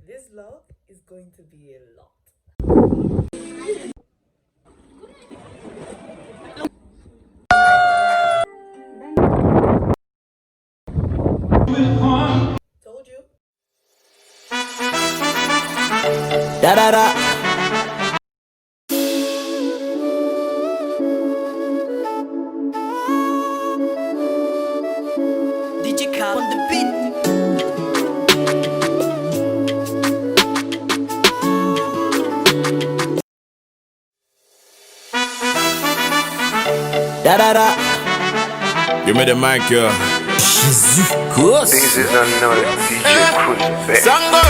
This vlog is going to be a lot. Told you. Da da da. DJ Cal on the beat. Da da da. Give me the mic, yo. Jesus Christ. This is another DJ Cruise. Sango,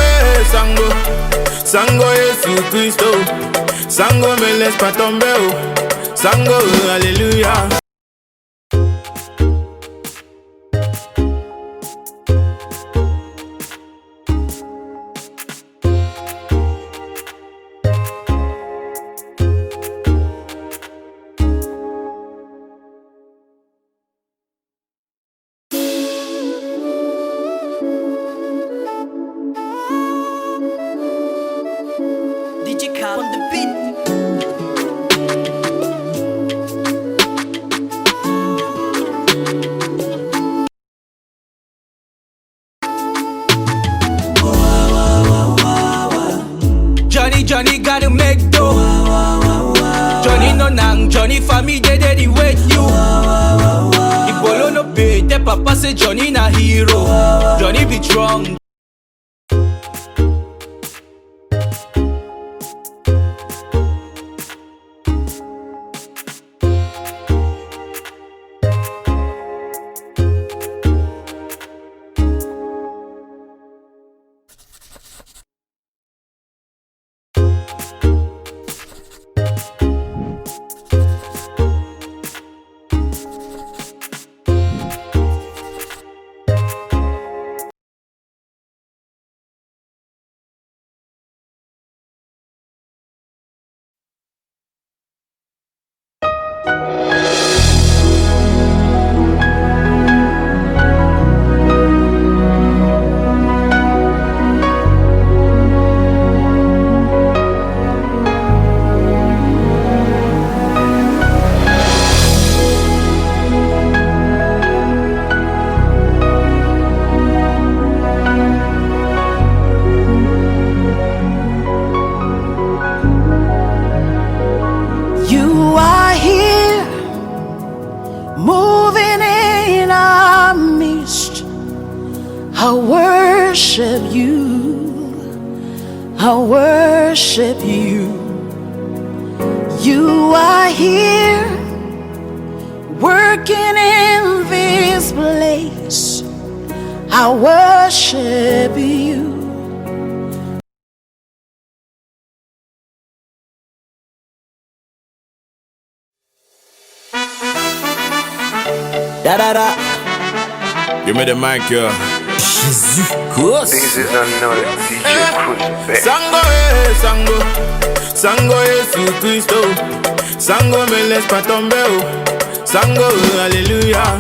Sango. Sango, Yesu Cristo. Sango, meles patombeo. Sango, hallelujah. DJ Cal on the beat. Johnny gotta make dough. Johnny no nang, Johnny family they wait you. Ibolo no pay, the papa say Johnny na hero. Johnny be strong. You are here, moving in our midst. I worship you, I worship you. You are here, working in this place. I worship you. Da da da. Give me the mic, yo. Jesus Christ. This is another DJ Cruise. Sango, Sango. Sango, Yesu Cristo. Sango, meles patombeo. Sango, hallelujah.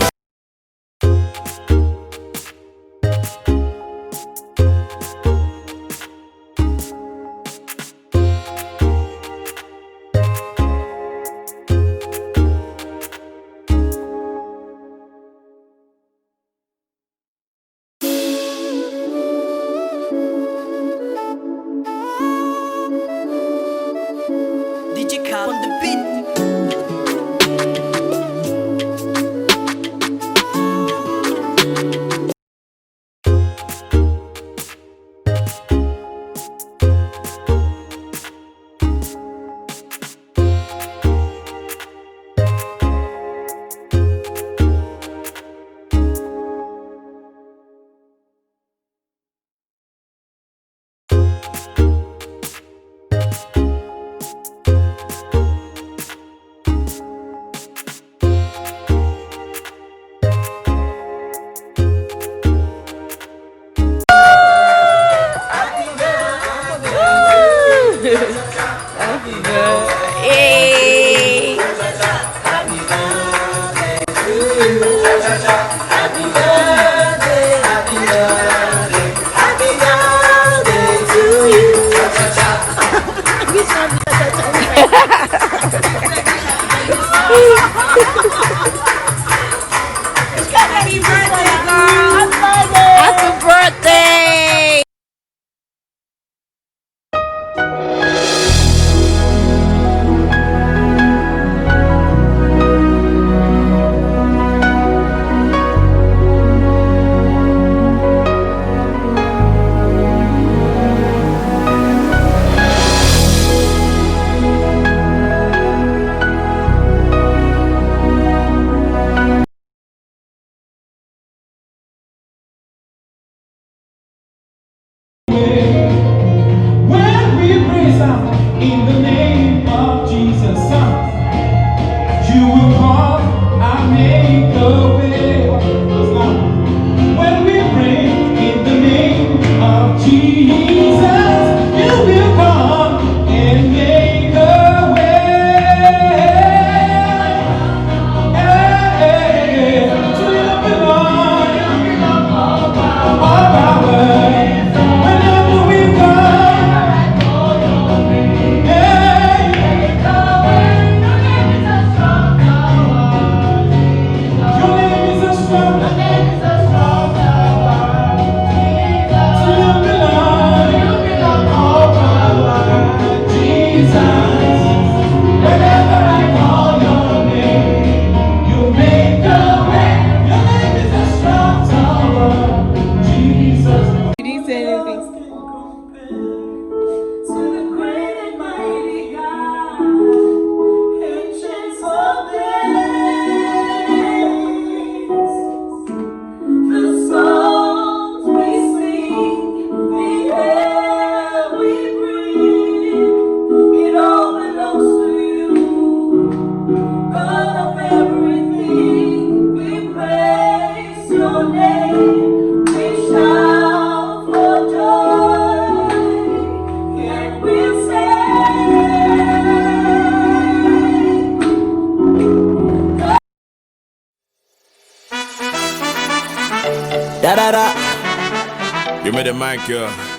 DJ Cal on the beat. in the name of Jesus. You will come, I make a way. When we pray in the name of Jesus, you will come and make a way. Hey, to you belong all power. Whenever we come, hey, your name is a strong tower. To you belong all power, Jesus. Whenever I call your name, you make a way. Your name is a strong tower, Jesus. Did he say anything? To the great and mighty God, ancient of days, the songs we sing, the air we breathe, it all belongs to you, God of everything. We praise your name, we shout for joy, and we say, Give me the mic, yo.